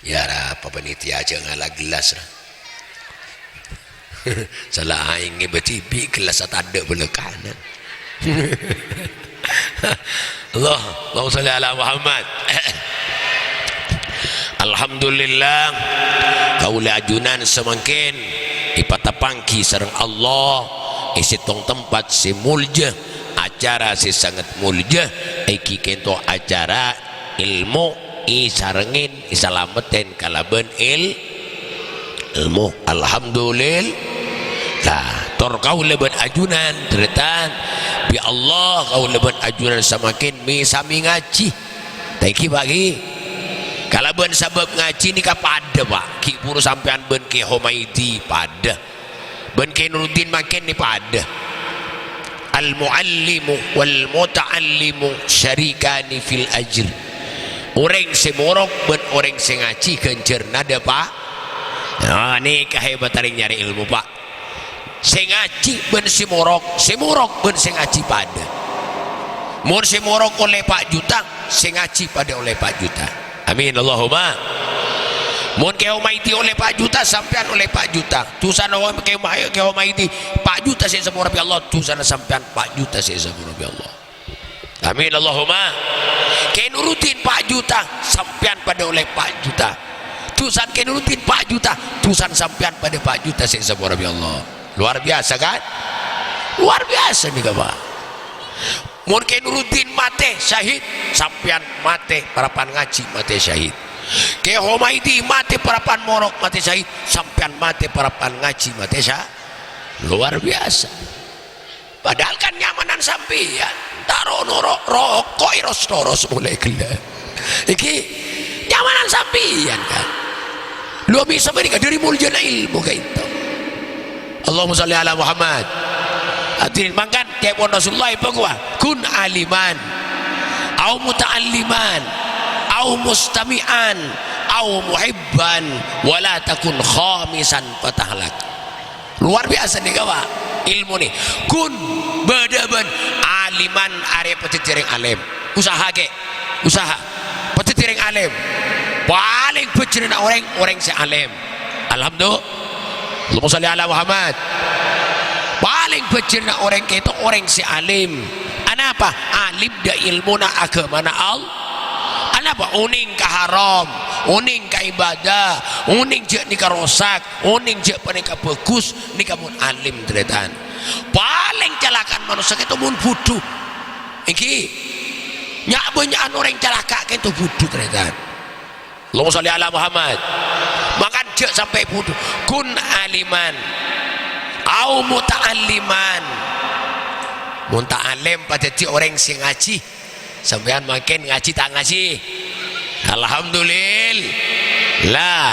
ya apa panitia aja ngalah gelas lah. Salah aing betibi gelas ada belah kanan. Allahumma shalli ala Muhammad. Alhamdulillah kaula ajunan semakin ipatapangki sareng Allah isi tong tempat si mulja acara si sangat mulja iki kento acara ilmu isarengin isalametin kalaben ilmu. Alhamdulillah tor kau leban ajunan teretan bi Allah kau leban ajunan semakin mi sami ngaji taiki bagi kalaban sabab ngaji ni kapada pak ki puru sampean ben ki Humaidi pada ben ki Nuruddin makin ni pada al muallimu wal muta'allimu syarikani fil ajr. Orang semorok ben orang sing ngaji kencer nada pak. Nah ni kehebatan nyari ilmu pak. Sing ngaji ben semorok ben sing ngaji pada. Mun semorok oleh Pak Juta, sing ngaji pada oleh Pak Juta. Amin Allahumma. Mun ke Humaidi oleh Pak Juta sampean oleh Pak Juta. Tusan orang ke Humaidi Pak Juta sing semua Rabbi Allah, tusan sampean Pak Juta sing semua Rabbi Allah. Amin Allahumma. Ke Nuruddin Pak Juta sampean pada oleh Pak Juta. Tusan ke Nuruddin Pak Juta, tusan sampean pada Pak Juta sing semua Rabbi Allah. Luar biasa kan? Luar biasa nih kawan. Mungkin Nuruddin mate syahid, sampean mate parapan ngaji mate syahid. Ke Humaidi mate parapan morok mate syahid, sampean mate parapan ngaji mate syahid. Luar biasa. Padahal kan nyamanan sampean. Taruh rokok iros mulai gelap. Iki nyamanan sampean kan. Lu bisa menikah dari muljana ilmu kayak itu. Allahumma shalli ala Muhammad. Hadirin mangkan tiap Rasulullah pagwa kun aliman au muta'alliman au mustami'an au muhibban wala takun khamisan fatahlak. Luar biasa nih kawan ilmu nih. Kun bedaban aliman area petitiring alim usaha ke usaha petitiring alim paling pecerina orang si alim. Alhamdulillah. Allahumma shalli ala Muhammad. Paling becerna orang itu orang si alim. Anapa? Alim da ilmuna agamana Allah. Anapa? Uning ka haram, uning ka ibadah, uning je nika rosak, uning je panika bagus, nika mun alim teretan. Paling celakan manusia itu mun bodoh. Iki nyak banyak orang celaka itu bodoh teretan. Allahumma shalli ala Muhammad. Makan je sampai bodoh. Kun aliman au muta'alliman. Muta'allim pada ti orang sing ngaji. Sampean makin ngaji tak ngaji. Alhamdulillah.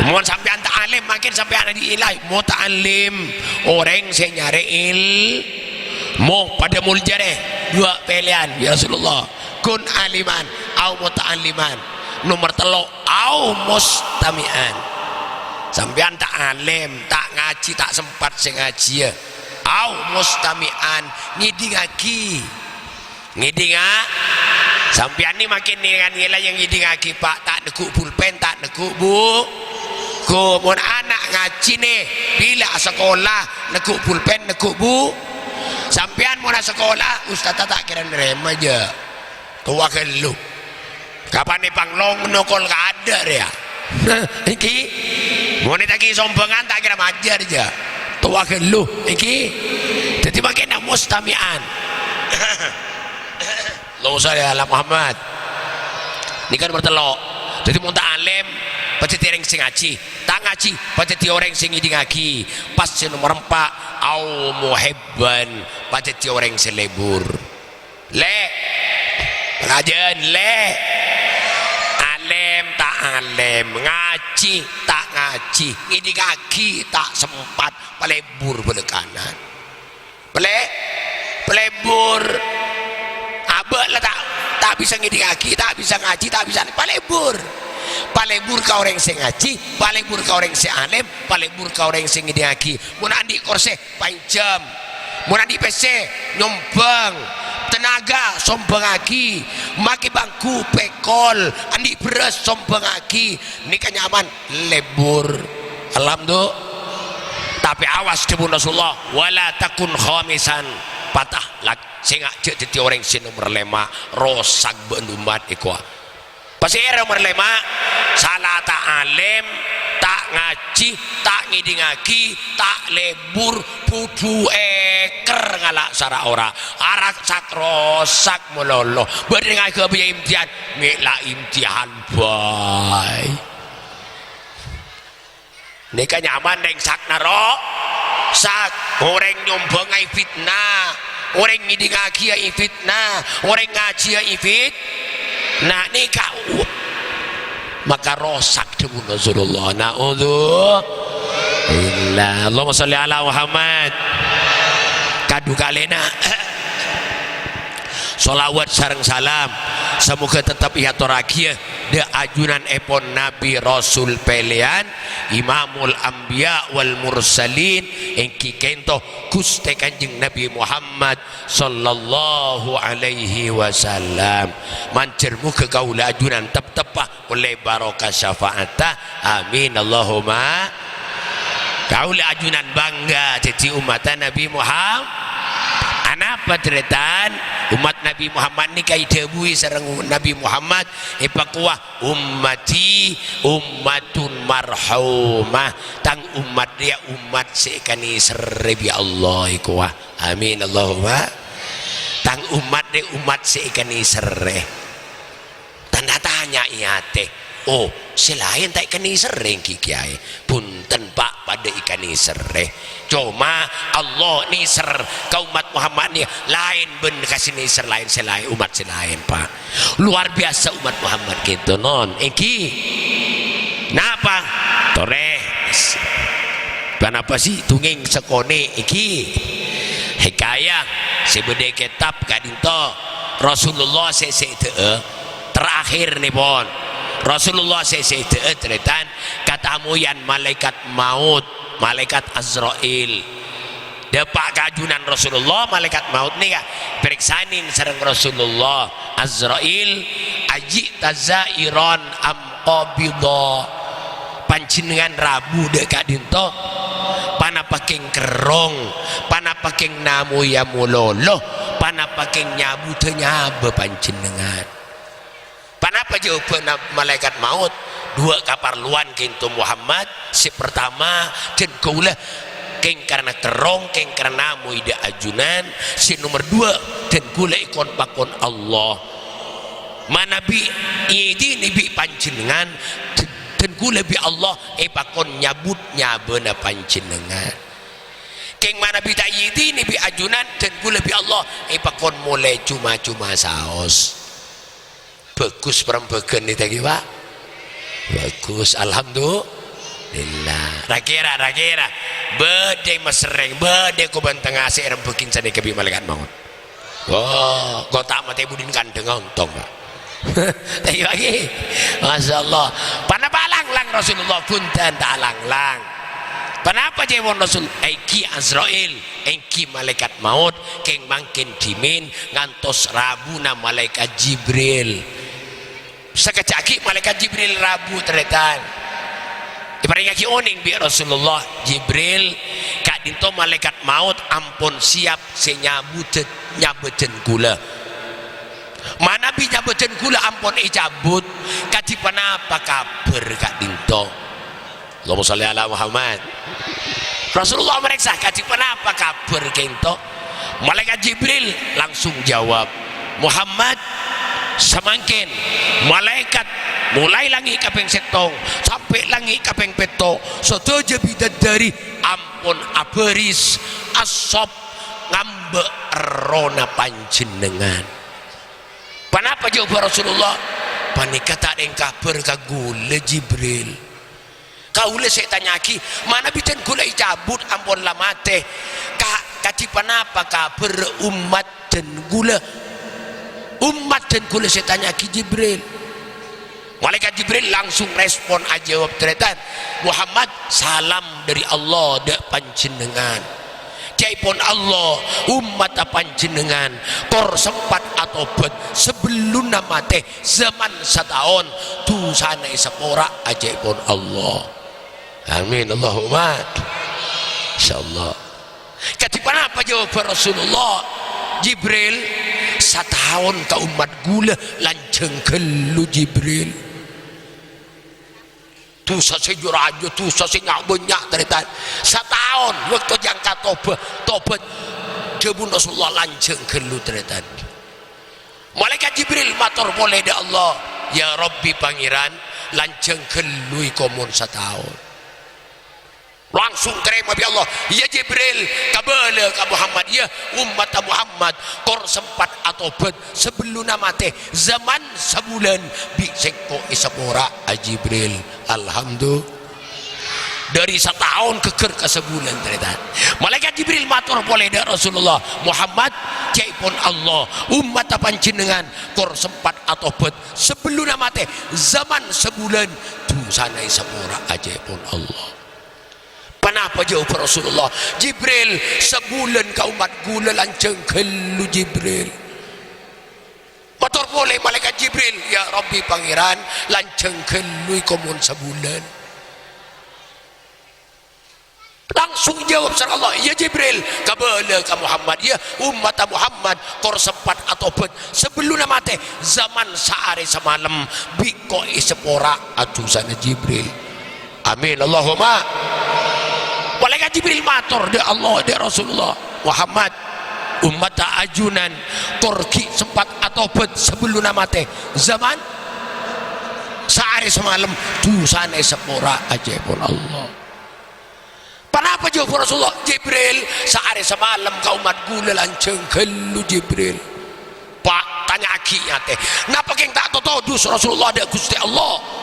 Mun sampean tak alim makin sampean di ilai muta'allim orang sing nyari ilmu pada muljare dua pilihan ya Rasulullah. Kun aliman au muta'alliman. Nomor telu au mustami'an. Sampean tak alim tak ngaji tak sempat sing ngaji ya au mustami'an ngidingaki ngidinga sampean ni makin dengan nilai yang ngidingaki pak tak nekuk pulpen tak nekuk bu mun anak ngaji nih bila sekolah nekuk pulpen nekuk bu sampean mun sekolah ustaz tak kira nerima aja tua kelu kapan nih panglong nokol gak ada ya iki mau lagi sombongan tak kira majar aja tua geluh iki jadi makin mustami'an. Allahumma shalli ala Muhammad. Ini kan bertelok jadi mau tak alim pasti orang sing ngaji tak ngaji pasti orang sing ngidi ngaji pas nomor 4 au muhibban pasti orang selebur le pengajian le alim tak alim ngaji tak ngaji ngidi kaki tak sempat pelebur belekanan pelebur abah lah tak bisa ngidi kaki tak bisa ngaji tak bisa pelebur ke orang sing ngaji pelebur ke orang sing alim pelebur ke orang sing ngidi kaki mun andi korse panjam mun andi PC nyombang tenaga sombengaki, maki bangku pekol andi beres sombengaki, nikah nyaman lebur. Alhamdulillah. Tapi awas kebun Rasulullah, wala takun khamisan, patah lak singak cek titi orang sini nomor 5 rosak bendumat ikwa. Pasti era nomor 5 salah tak alim, tak ngaji, tak ngidingaki, tak lebur, pudu eker ngalak sara ora arak sak rosak melolo beringai ke biaya imtihan mila imtihan bay nikah nyaman neng sak naro sak orang nyombongai fitnah, orang ngidingaki ya fitnah, orang ngaji ya nah nikah maka rosak demun Rasulullah. Na'udzubillah. Allahumma sholli ala Muhammad. Kadu kalena sholawat sareng salam semoga tetap ihatorakia de ajunan epon Nabi Rasul pelian Imamul Anbiya wal Mursalin engki kento Gusti Kanjeng Nabi Muhammad sallallahu alaihi wasallam mancermu ke kaula ajunan tep-tepah oleh barokah syafaatah amin Allahumma. Kaula ajunan bangga jadi umatan Nabi Muhammad. Anapa tretan umat Nabi Muhammad ni kai debui sareng Nabi Muhammad ipakuah ummati ummatun marhumah tang umat dia umat sekani serbi Allah ikuah amin Allahumma. Tang umat dia umat sekani serre tanda tanya iate oh selain tak ikani sereng kiai punten pak pada ikani sereh cuma Allah niser kau umat Muhammad ni lain ben kasih niser lain selain umat selain pak luar biasa umat Muhammad gitu non iki napa toreh kenapa sih tunging sekone iki hikayah sebede kitab kadinto Rasulullah terakhir nih pon Rasulullah ceritakan katamu yang malaikat maut malaikat Azrail depak kajunan Rasulullah malaikat maut nih kak periksanin sereng Rasulullah Azrail aji tazairon am qabido pancingan rabu dekat dinto pana paking kerong pana paking namu ya mulolo pana paking nyabu tenyaba pancingan. Kenapa jawaban malaikat maut dua kaparluan kintu Muhammad si pertama dan kaulah keng karena kerong keng karena muida ajunan si nomor 2 dan kula ikon pakon Allah manabi ini nabi panjenengan dan kula bi Allah pakon nyabut nyabena panjenengan keng manabi tak ini nabi ajunan dan kula bi Allah pakon mulai cuma-cuma saos bagus perembagan ini tadi pak bagus alhamdulillah rakira bede mesereng bede kuban tengah serem bikin sana kebi malaikat maut oh kau tak mati budin kandeng ontong pak tadi lagi masya Allah panapa lang Rasulullah punten tak lang kenapa jewon Rasul Eki Azrail Eki malaikat maut keng mangkin dimin ngantos rabuna malaikat Jibril sekecaki malaikat Jibril rabu teretan ibaringaki oning bi Rasulullah Jibril kak dinto malaikat maut ampun siap senyabut nyabeten gula mana bi nyabeten gula ampun icabut kadi panapa kabar kak dinto Allahumma sholli ala Muhammad. Rasulullah meriksa kadi panapa kabar kento malaikat Jibril langsung jawab Muhammad samangkin malaikat mulai langi kapeng setong sampai langi kapeng peto sotoja bidadari ampun aberis asop ngambe rona panjenengan panapa jawab Rasulullah panika tak ada yang kabar kagule Jibril kaule saya tanyaki mana bican gula icabut ampun lamate kati panapa kabar umat dan gula saya tanyaki Jibril malaikat Jibril langsung respon aja jawab teretan Muhammad salam dari Allah dak panjenengan jaipun Allah umat panjenengan kor sempat atau bet sebelum nama teh zaman setahun dosane sepora ajaipun Allah. Amin Allahumma insyaallah. Katipan apa jawab Rasulullah? Jibril setahun ke umat gula lanceng kelu Jibril tu sasejur aja tu sasenyak banyak cerita setahun waktu jangka tobat jebun Rasulullah lanceng kelu cerita. Malaikat Jibril matur boleh da Allah ya Rabbi pangeran lanceng kelu komun setahun. Langsung terima bi Allah ya Jibril kabala ka Muhammad ya umat Muhammad kor sempat atau bet sebelum nama teh zaman sebulan bi seko isapora Jibril. Alhamdulillah dari setahun keker ke sebulan ternyata. Malaikat Jibril matur boleh da Rasulullah Muhammad jaipun Allah umat panjenengan kor sempat atau bet sebelum nama teh zaman sebulan tu sana isapora jaipun Allah. Kenapa jauh Rasulullah? Jibril sebulan ke umat gula lanceng kelu Jibril. Motor boleh malaikat Jibril ya Rabbi pangeran lanceng kelu komun sebulan. Langsung jawab sama Allah ya Jibril kabala ka Muhammad ya umat Muhammad kor sempat atau bet sebelum nama teh zaman sehari semalam biko isepora atusana Jibril. Amin Allahumma. Malaikat Jibril matur de Allah de Rasulullah Muhammad umat ajunan korki sempat atau bet sebelum nama teh zaman sehari semalam dosane sepora ajaibun Allah. Kenapa jawab Rasulullah Jibril sehari semalam ka umat gula lanceng kelu Jibril. Pak tanya akinya teh napa keng tak totodus Rasulullah ada Gusti Allah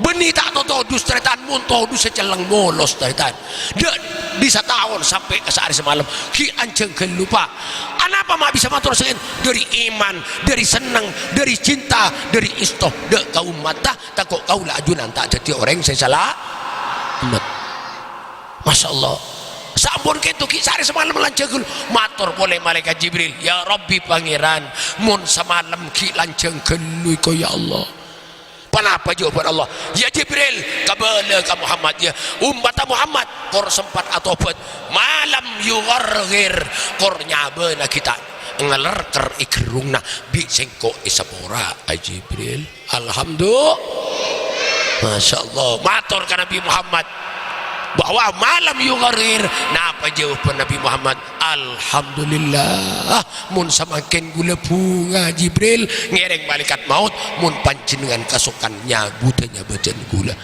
benih tak totodus teritan muntodus seceleng molos teritan dan bisa tahun sampai ke sehari semalam ki anceng kelupa kenapa mak bisa matur sein dari iman dari senang dari cinta dari istoh de kau mata takut kau lah ajunan tak jadi orang saya salah amat. Masya Allah sampun ketu ki sehari semalam lanceng matur boleh malaikat Jibril ya Rabbi pangeran mun semalam ki lanceng kelu ko ya Allah. Kenapa jawaban Allah ya Jibril kabala ka Muhammad ya umat Muhammad kor sempat atau bet malam yugargir kor nyabana kita ngelerker ikrungna bi sengko isapora Jibril. Alhamdulillah Masya Allah matur ka Nabi Muhammad bahwa malam yugarir napa jawaban Nabi Muhammad alhamdulillah mun samakin gula bunga Jibril ngereng malaikat maut mun panjenengan kasukan nyabutnya bacan gula.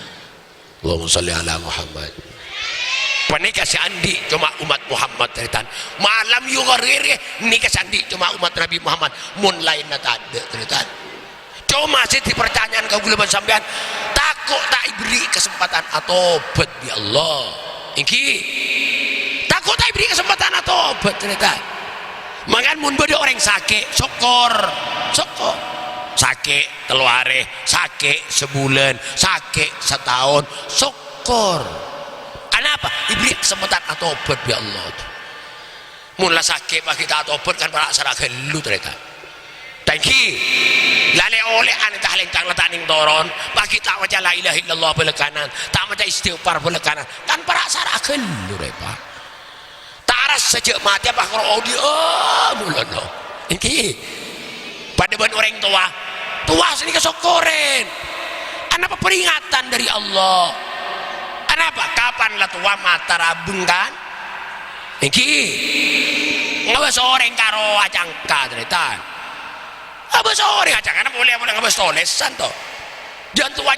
Allahumma sholli ala Muhammad. Panika si andi cuma umat Muhammad teritan malam yugarir nika sandi cuma umat Nabi Muhammad mun lain tade teritan. Cuma sih pertanyaan kau gula sampean takut tak beri kesempatan atau bet di Allah iki takut tak beri kesempatan atau bet ternyata makan mun beda orang sakit sokor sakit teluare sakit sebulan sakit setahun sokor kenapa diberi kesempatan atau bet di Allah mula sakit pak kita atau bet kan para sarah gelu ternyata tangki lale oleh ane tahleng tang lataning toron bagi tak macam la ilaha illallah belekanan tak macam istighfar belekanan kan para sarakeun lu repa taras sejak mati apa kalau dia mulono iki pada ban orang tua sini kesokoren kenapa peringatan dari Allah kenapa kapan lah tua mata rabung kan iki ngawas orang karo acangka cerita apa sore aja karena boleh ngabas tolesan toh jantua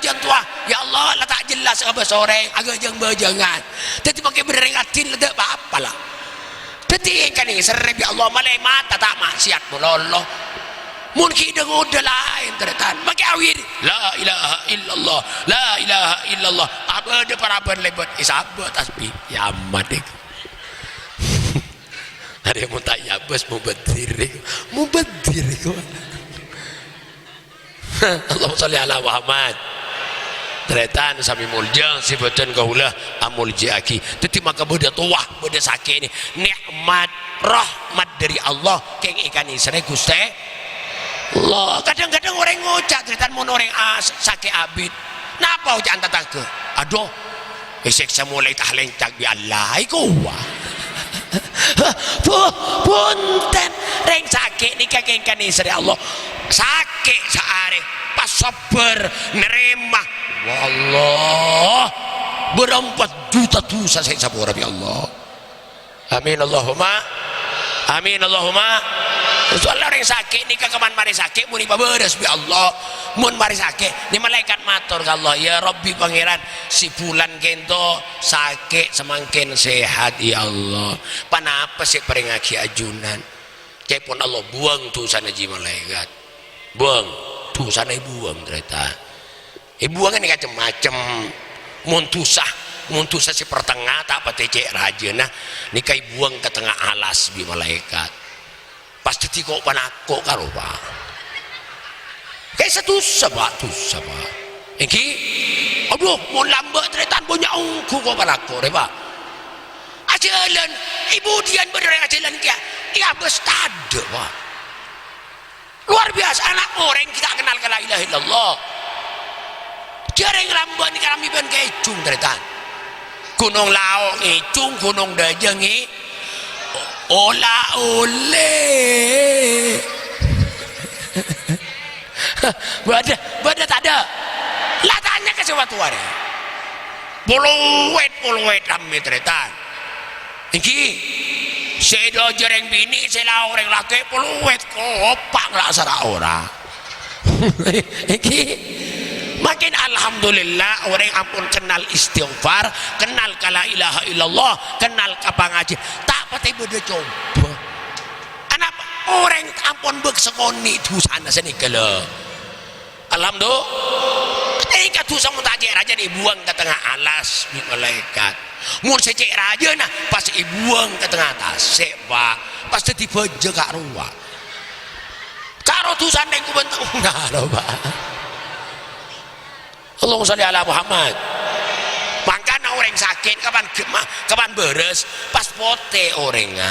ya Allah lah tak jelas ngabas sore agak jangan jadi pakai beringatin ledak apa lah jadi kan ini serem ya Allah malai mata tak maksiat mulollah mungkin dengan udah lain ternyata pakai awir la ilaha illallah la ilaha illallah apa ada paraban lebat isabat tasbih ya amat deh ada yang mau tanya bos mau bedir kok Allahumma sholli ala Muhammad tretan sami mulja sebutan kaulah amulji aki tetapi maka beda tuah beda sakit ini nikmat rahmat dari Allah keng ikan isre Gusti Allah. Kadang-kadang orang ngocak tretan mun orang sakit abid napa ucapan tatangke aduh siksa mulai tahlencak bi Allah iku punten reng sakit nikah kengkan istri Allah sakit saare pas sabar nerima wallah berempat juta dosa saya sabur ya Allah amin Allahumma amin Allahumma soalnya orang sakit nikah keman mari sakit muni baberes bi Allah mun mari sakit ni malaikat matur ka Allah ya Rabbi pangeran si bulan kento sakit semangkin sehat ya Allah panapa sih peringaki ajunan cepon Allah buang tu sana ji malaikat buang tu sana buang ternyata buang ini macam-macam mun tusah si pertengah tak apa cek raja nah ni kai buang ke tengah alas bi malaikat pasti kok panako karo Pak kayak satu sabak iki aduh mau lambat tretan banyak ungku kok panako re Pak ajalan ibu dian bener ajalan kia ia bestade Pak luar biasa anak orang kita kenal la ilaha illallah jarang lambat ni kami ben kecung tretan gunung laong icung gunung dajeng ola oleh bada tak ada lah tanya ke sesuatu hari puluh-wet rame tretan iki sedo jereng bini sela orang laki puluh-wet kopak lah sara ora iki makin alhamdulillah orang ampun kenal istighfar kenal la ilaha illallah kenal kapangaji tak pati beda coba anak orang ampun beksekoni dusana seni kala alhamdulillah ini dosa mun tak cek raja dibuang ke tengah alas di malaikat mun secek raja nah pas dibuang ke tengah tasik Pak pasti tiba je kak ruang karo dosa yang ku bentuk enggak lho Pak Allahumma sholli ala Muhammad makanya orang sakit kapan beres pas pote orangnya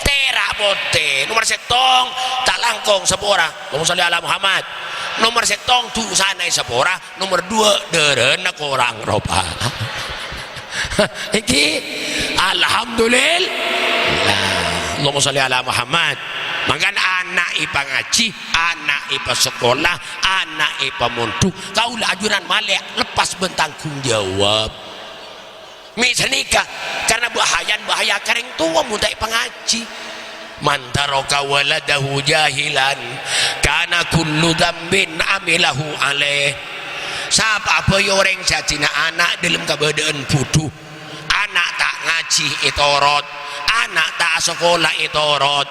terak pote nomor setong tak langkong sepora Allahumma sholli ala Muhammad nomor setong tu sana sepora nomor dua deren nak orang roba iki alhamdulillah Allahumma sholli ala Muhammad makan anak ipa ngaji anak ipa sekolah anak ipa montu kau ajuran malek lepas bentanggung jawab misalnya karena bahaya kering tua muda ipa ngaji mantaroka waladahu jahilan karena kullu dambin amilahu alaih siapa apa orang jadinya anak dalam keberadaan bodoh anak tak ngaji itorot anak tak sekolah itorot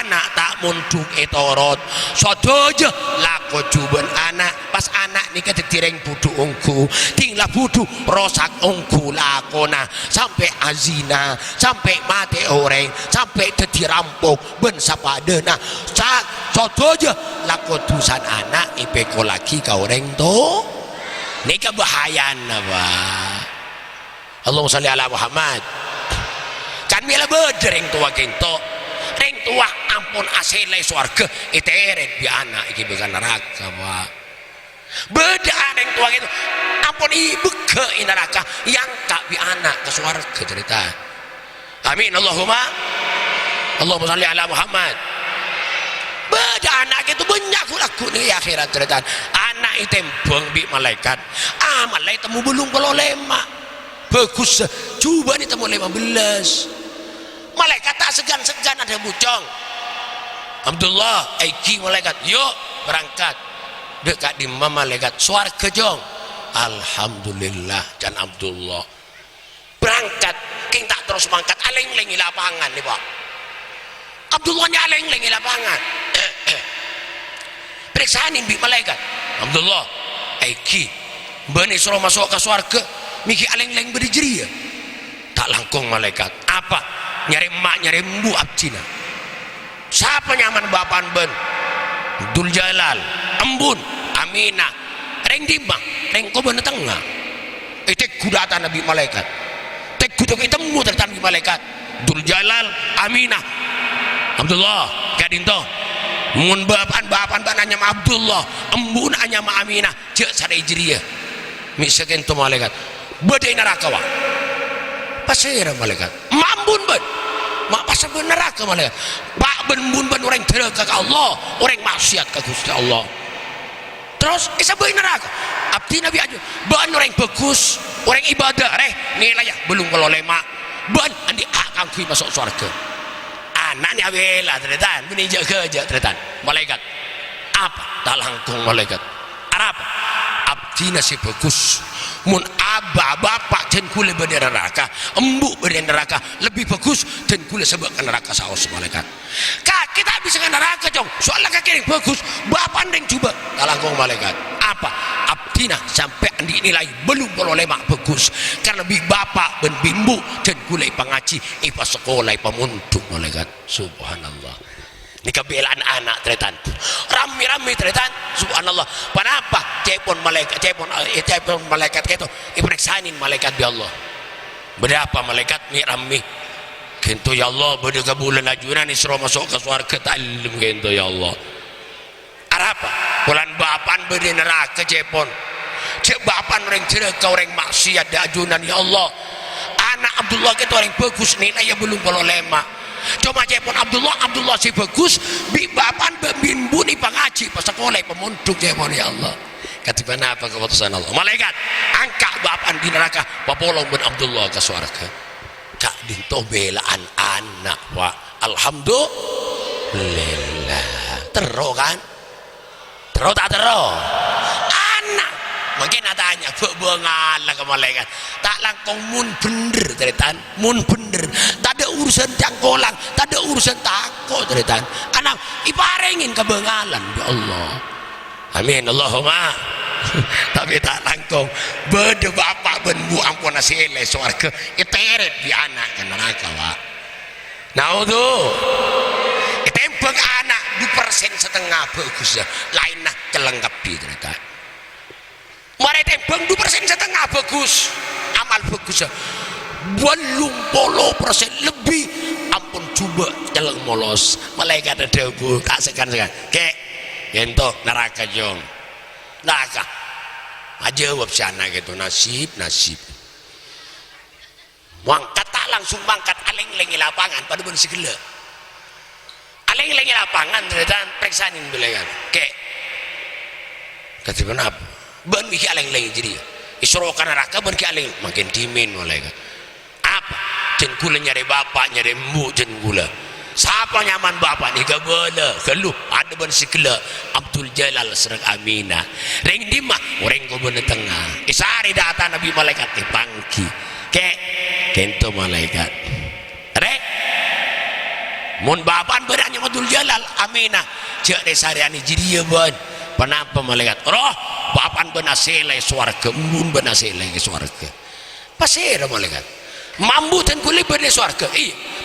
anak tak munduk itorot sodojo lako juban anak pas anak ni kata tireng budu ungku tinglah budu rosak ungku lakona sampai azina sampai mati orang sampai dirampok ben sapadena sodojo lako tusan anak ipeko lagi kau orang tu ni kebahayaan apa Allahumma sholli ala Muhammad kan bila beda reng tua kento reng tua ampun asilai suarga iteret bi anak iki bukan neraka Pak beda reng tua kento ampun ibu ke neraka yang tak bi anak ke suarga cerita amin Allahumma sholli ala Muhammad beda anak itu banyak laku nih akhirat cerita anak itembong bi malaikat malaikat temu belum kalau lemak bagus coba nih temu 15 malaikat tak segan-segan ada bucong Abdullah Aiki malaikat yuk berangkat dekat di malaikat swarga jong alhamdulillah dan Abdullah berangkat king tak terus mangkat aleng-lengi lapangan nih Pak Abdullahnya aleng-lengi lapangan periksaan bi malaikat Abdullah Aiki bani suruh masuk ke swarga miki aleng-leng berdiri ya tak langkung malaikat apa nyari emak nyari embu abcina siapa nyaman bapan ben Abdul Jalal embun Aminah reng dimang reng ko bener tengah tek kudata nabi malaikat tek kudu ketemu tertan nabi malaikat Dul Jalal Aminah Abdullah kadinto mun bapan bananya ma Abdullah embun anya ma Aminah cek sada hijriyah misalkan to malaikat badai neraka wa pasira malaikat mambun ben mak pasal neraka malaikat pak ben mun ben orang teraka ka Allah orang maksiat ka Gusti Allah terus isa bae neraka abdi nabi aja ban orang bagus orang ibadah nilai ya belum kalau lema ban andi akan kui masuk surga anaknya bela tretan bini jaga tretan malaikat apa talangkung malaikat apa abdi nasi bagus mun abah bapak dan kule berde neraka embuk berde neraka lebih bagus dan kule sebab neraka saos malaikat kak kita bisa ke neraka jong soalnya kaki yang bagus bapak yang coba talangkung malaikat apa abdina sampai andi nilai belum kalau lemak bagus karena lebih bapak dan bimbu dan kule pengaji ipa sekolah ipa muntuk malaikat subhanallah ini kebelaan anak tretan rami-rami tretan subhanallah kenapa cepon malaikat itu iperiksanin malaikat bi Allah berapa malaikat mi rami kento ya Allah berdeka bulan ajunan isra masuk ke surga ta'lim kento ya Allah apa bulan bapan berde neraka cepon cek bapan orang cereka orang maksiat da ajunan ya Allah anak Abdullah itu orang bagus nilai belum kalau lemak cuma cepon Abdullah si bagus bi bapan bimbuni pengaji pas sekolah pemunduk cepon ya Allah katiban apa keputusan Allah malaikat angkat bapan di neraka papolong ben Abdullah ke surga kak dinto belaan anak wa alhamdulillah tero kan tero tak tero anak mungkin tanya bengal ke malaikat tak langkong mun bener ceretan mun bener tak ada urusan cangkolang tak ada urusan takut ceretan anak iparengin kebengalan ya Allah amin Allahumma tapi tak langkong bede bapak ben bu ampun asile surga iteret di anak ke neraka wa naudzu itempeng anak 2% setengah bagus ya lain nah celengkepi ceretan mari tembang 2% setengah bagus amal bagus ya 80% lebih ampun coba jalan molos malaikat ada bu tak sekan kek ento neraka jong neraka aja jawab sana gitu nasib mangkat tak langsung mangkat aleng-lengi lapangan pada bener segala aleng-lengi lapangan dan periksain malaikat kek kata kenapa ban miki aleng-leng jadi isrokan neraka ban ki aleng makin dimin malaikat apa jen kula nyari bapak nyari embu jen kula siapa nyaman bapak ni gabala keluh ada ban sikla Abdul Jalal serang Aminah ring dima orang ko bener tengah isari data nabi malaikat pangki kek kento malaikat rek mun bapak beranya Abdul Jalal Aminah cek desariani jadi ban kenapa malaikat roh bapan benasile swarga mun benasile swarga pasir malaikat mambu dan kulit berde swarga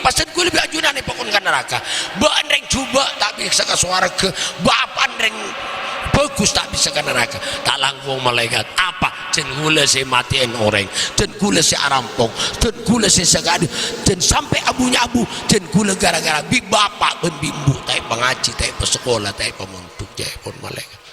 pasir kulit bi ajunane pokon kan neraka bandeng coba tak bisa ke swarga bapan reng bagus tak bisa ke neraka tak langkung malaikat apa jen kula si matiin orang jen kula si arampong jen kula si segadu jen sampai abunya abu jen kula gara-gara bi bapak ben bimbu tai pengaji tai pesekolah tai pemuntuk jai pun malaikat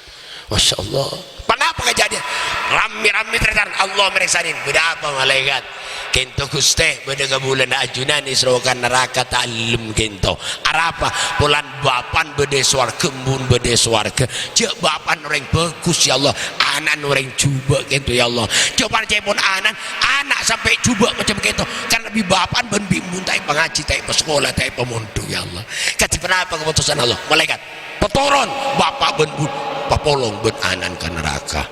Masya Allah kenapa kejadian rami-rami tertan Allah meriksain berapa malaikat kento guste beda bulan ajunan isrokan neraka ta'lim kento arapa bulan bapan beda swarga mun beda swarga cek bapan orang bagus ya Allah anak orang coba kento ya Allah coba cepon anak sampai coba macam kento kan lebih bapan ben bimbun tai pengaji tai pesekolah tai pemundu ya Allah kata kenapa keputusan Allah malaikat petoron bapak ben papolong ben anan ke neraka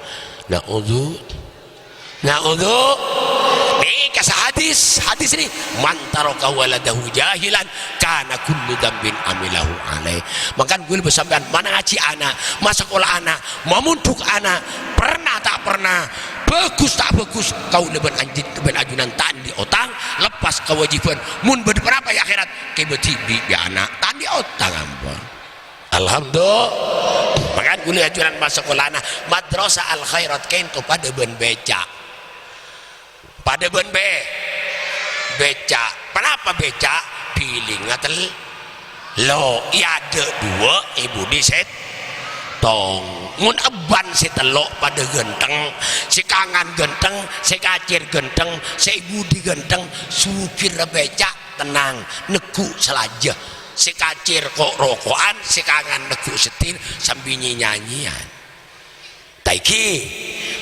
na'udzu nih kasih hadis ini man taraka waladahu jahilan kana kullu dambin amilahu alaih makan gue bersampean mana ngaji anak masa sekolah anak memuntuk anak pernah tak pernah bagus tak bagus kau leben anjing ben ajunan tandi otang lepas kewajiban mun berapa ya akhirat kebeti bi anak tandi otang ampun alhamdulillah. Makan kuliah ajuran masuk sekolah madrasah al khairat kento pada ben beca, pada ben beca. Kenapa beca? Pilih ngatel lo ya ada dua ibu di set tong mun eban si telok pada genteng, si kangan genteng, si kacir genteng, si ibu di genteng, supir beca tenang neku selaja, si kacir kok rokokan, si kangan neku setir sambil nyanyian. Taiki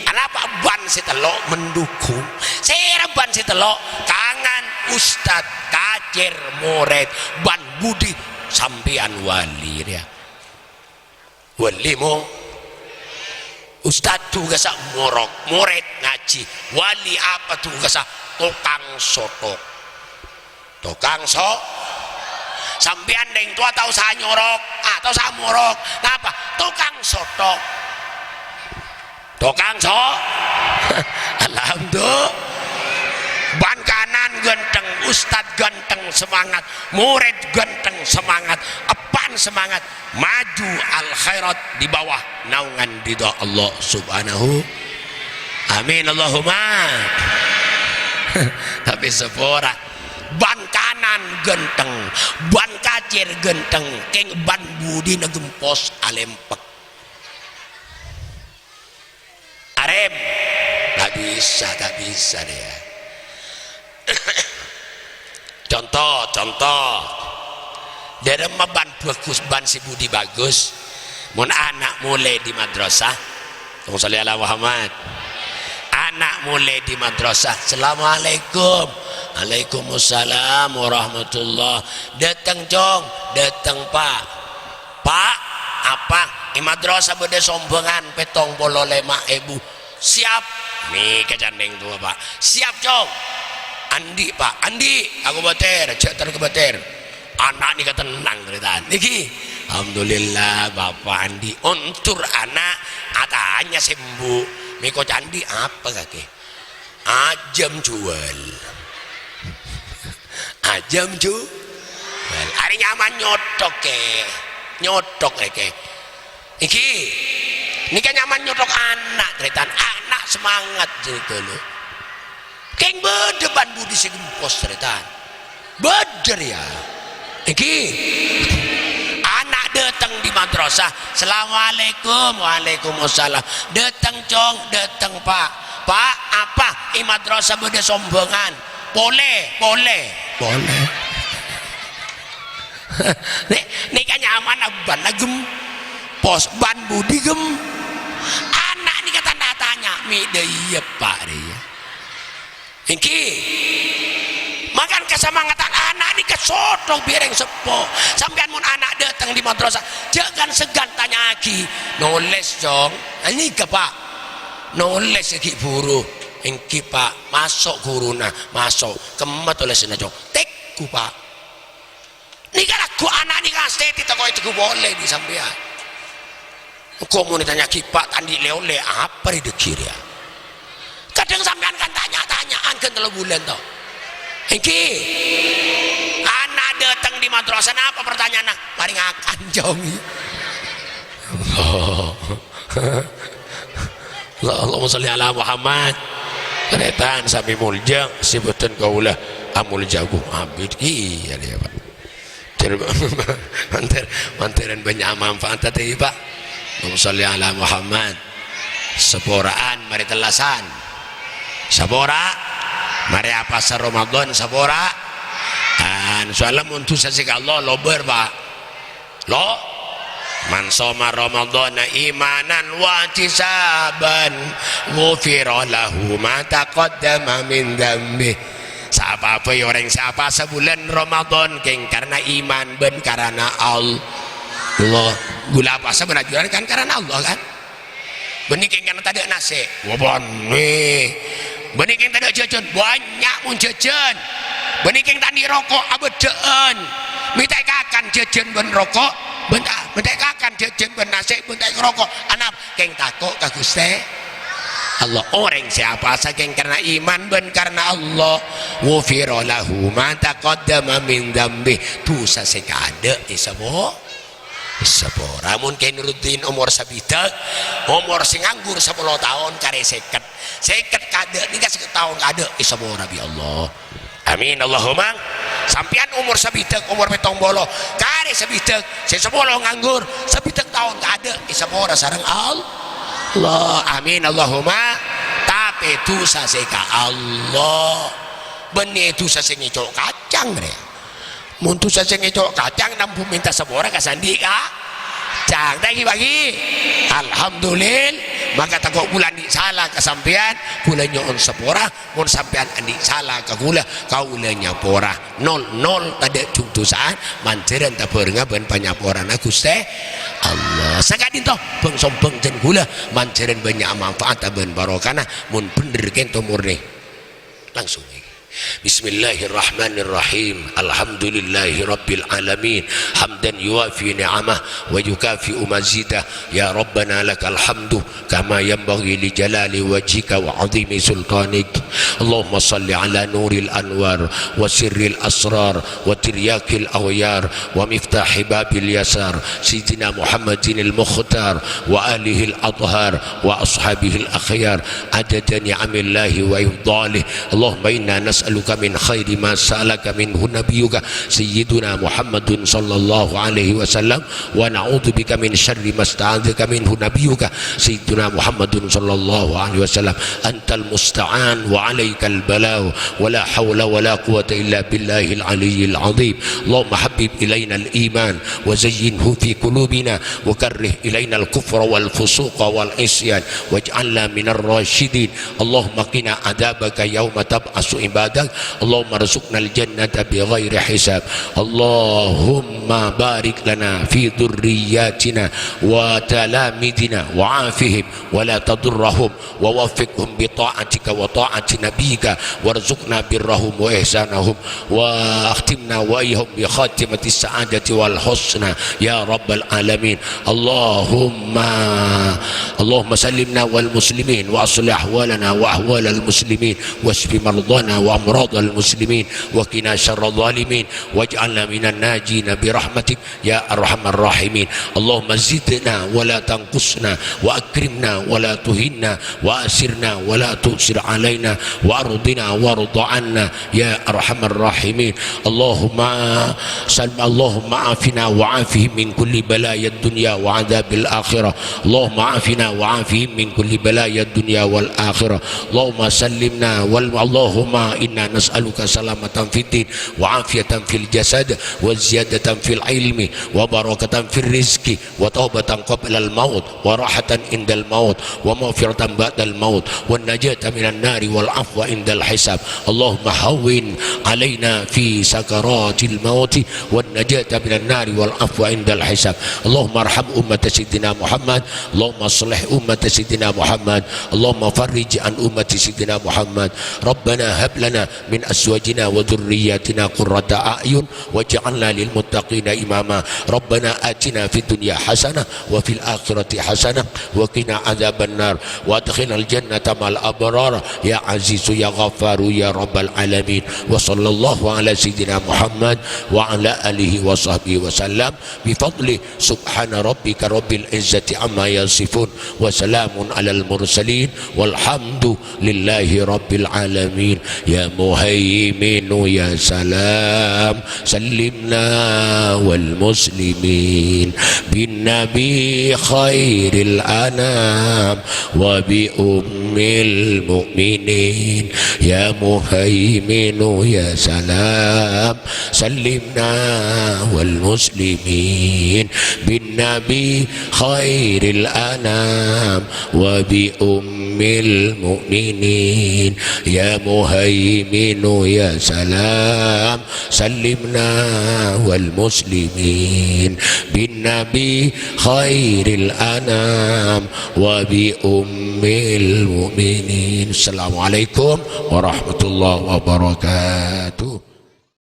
kenapa ban si telok mendukung, saya ban si telok kangan ustad kacir murid ban budi sampian wali dia wali mo ustad tugasnya morok murid ngaji, wali apa tugasnya tukang soto, tukang sampian deng tua tahu saya nyorok atau saya morok ngapa tukang soto, tukang alhamdulillah. Ban kanan genteng, ustad genteng semangat, murid genteng semangat, epan semangat, maju al khairat di bawah naungan ridha Allah subhanahu. Amin Allahumma. Tapi sepora ban kanan genteng, ban kacir genteng, keng ban budi negempos alempek. Arem, tak bisa dia. Contoh dari ban bagus, ban si budi bagus, mun anak mulai di madrasah, Allahumma sholli ala Muhammad, anak mulai di madrasah, assalamualaikum, waalaikumsalam warahmatullah, datang jong, datang pak apa di madrasah beda sombongan petong polo 5.000 siap nih kejandeng tua pak, siap jong Andi pak, Andi aku bater, cek terkebater anak ni kata tenang cerita niki alhamdulillah bapak Andi untur anak katanya sembuh miko candi apa kake ajam jual hari nyaman nyotok ke iki ini kan nyaman nyotok anak cerita anak semangat gitu loh keng bedeban budi segempos cerita beder ya iki anak datang di madrasah assalamualaikum waalaikumsalam datang cong datang pak apa di madrasah beda sombongan boleh nih kan nyaman aban lagem pos ban budi gem anak ini kata tanya mi iya pak dia iki makan kesemangatan anak ini kesodok biar yang sepo sampean mun anak datang di madrasah jangan segan tanya lagi nulis dong ini ke pak nulis iki buru iki pak masuk guruna masuk kemet tulisnya dong tekku pak ini kan aku anak ini kasih itu kok itu boleh di sampean komunitasnya kipak tadi leole apa di kiri ya kadang sampean kan tanya-tanyaan kan 3 bulan toh iki anak datang di madrasah apa pertanyaan mari ngakan jongi Allahumma sholli ala Muhammad keretaan sami mulja sebutan kaulah amul jago abid iya dia pak manteran banyak manfaat tadi pak Allahumma sholli ala Muhammad seporaan mari telasan sabora mari apa sa Ramadan sabora an soalnya untuk sasik Allah lo berba lo man soma Ramadan imanan wa tisaban ghufira lahu ma taqaddama min dhanbi siapa orang siapa sebulan Ramadan keng karena iman ben karena Allah gula apa sebenarnya kan karena Allah kan benih keng karena tadi nasi wabon nih benih keng tadi jajan banyak pun jajan benih keng tadi rokok abedaan minta kakan jajan ben rokok minta kakan jajan ben nasi minta rokok anak keng takut ke Gusti Allah orang siapa saking karena iman ben karena Allah ghufira lahu ma taqaddama min dzambi dosa sing ada disebut sepora. Mungkin rutin umur sabita, umur sing nganggur 10 tahun kare 50 kade nih kasih tahun kade sepora bi Allah. Amin Allahumma. Sampian umur sabita umur petong bolo kare sabita saya 10 nganggur sabita tahun kade sepora sareng Allah. Amin Allahumma. Tapi itu saseka Allah benih itu sasenge cok kacang re muntu sasenge cok kacang nampu minta sepora kasandi kacang bagi alhamdulillah maka takut bulan di salah kesampian kula nyon sepora mun sampean andi salah ke kula kaulanya pora 00 tadi cungtusan manceran tak pernah ben panyaporana Gusti Allah sakadin toh bengsompeng jen kula manceran banyak manfaat ben barokana mun bener kento murni langsung. Bismillahirrahmanirrahim. Alhamdulillahi rabbil alamin. Hamdan yuafi ni'amah wa yukafi'u mazidah. Ya Rabbana lakal hamdu kama yanbaghi li jalali wajhika wa 'azimi sultanik. Allahumma salli ala nuril anwar wa sirril asrar wa tiryakil awyar wa miftahi babil yasar Sayyidina Muhammadin al-Mukhtar wa alihi al-adhar wa ashabihi al-akhyar adada ni'amillahi wa ifdalih. Allahumma inna nas'aluka min khairi ma sa'alaka minhu nabiyyuka sayyiduna Muhammadun sallallahu alaihi wasallam wa na'udzubika min syarri ma sta'adzaka minhu nabiyyuka sayyiduna Muhammadun sallallahu alaihi wasallam. Antal musta'an wa alaikal balagh wa la hawla wa la quwwata illa billahil aliyyil azim. Allahumma habbib ilaina al-iman wa zayyinhu fi qulubina wa karrih ilaina al-kufra wal fusuqa wal isyan waj'alna minar rasyidin. Allahumma qina adzabaka yauma tab'asu ibadak. Allahumma rzuqna al-jannata bighairi hisab. Allahumma barik lana fi dhurriyyatina wa talamidina wa afihim wa la tadurrahum wa waffiqhum bi ta'atika wa ta'ati nabiyyika warzuqna birrahum wa ihsanahum wa akhtimna wa iyahum bi khatimati sa'adati wal husna ya rabbal alamin. Allahumma sallimna wal muslimin wa aslih ahwalana wa ahwalal muslimin washfi mardana wa amradal muslimin wa qina syarral zalimin waj'alna minan najina bi rahmatik ya arhamar rahimin. Allahumma zidna wa la tanqusna wa akrimna wa la tuhinna wa asirna wa la tusir alaina wa ardina warda anna ya arhamar rahimin. Allahumma afina wa afihim min kulli balaya dunya wa adzabil akhirah. Allahumma afina wa afihim min kulli balaya dunya wal akhirah. Allahumma sallimna wal Allahumma inna nas'aluka salamatan fid din wa afiyatan fil jasad wa ziyadatan fil ilmi wa barakatan fil rizqi wa taubatan qabla al maut wa rahatan indal maut wa maghfiratan ba'dal maut wa najata minan nari wal afwa indal hisab. Allahumma hawwin alaina fi sakaratil maut wa najata minan nari wal afwa indal hisab. Allahumma arham ummat sayyidina Muhammad. Allahumma aslih ummat sayyidina Muhammad. Allahumma farrij an ummat sayyidina Muhammad. Rabbana hab lana min azwajina wa dhurriyyatina qurrata a'yun waj'alna lil muttaqina imama. Rabbana atina fid dunya hasanah wa fil akhirati hasanah wa qina adzaban nar wa adkhilnal jannata mal abrar ya azizu ya ghafaru ya rabbal alamin. Wa sallallahu ala sayyidina Muhammad wa ala alihi wa sahbihi wa sallam bi fadli subhana rabbika rabbil izzati amma yasifun wa salamun alal mursalin walhamdu lillahi rabbil alamin. Ya muhaiminu ya salam sallimna wal muslimin bin nabi khairil anam wa bi ummil mu'minin. Ya muhaiminu ya salam sallimna wal muslimin bin nabi khairil anam wa bi ummil mu'minin. Ya muhaiminu ya salam sallimna wal muslimin bin nabi khairil anam wa bi ummil mu'minin. Assalamualaikum warahmatullahi wabarakatuh.